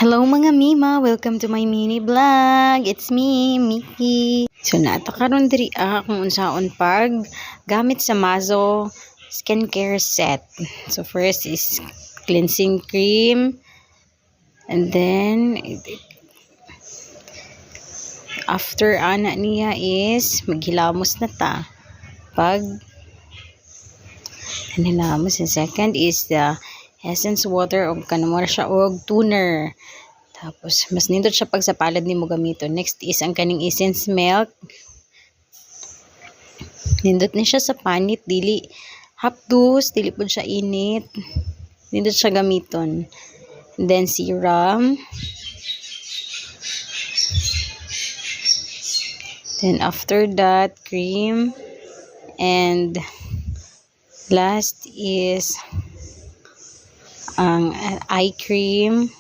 Hello mga Mima! Welcome to my mini vlog! It's me, Mickey! So natakaroon diri kung unsaon pag gamit sa Mazo skincare set. So first is cleansing cream, and then after ana niya is maghilamos na ta. Pag hilamos, and second is the essence water o kanamora siya og toner. Tapos mas nindot siya pag sa palad nimo gamiton. Next is ang kaning essence milk. Nindot ni siya sa panit, dili hapdos, dili pud siya init. Nindot siya gamiton. Then serum. Then after that, cream. And last is ang eye cream.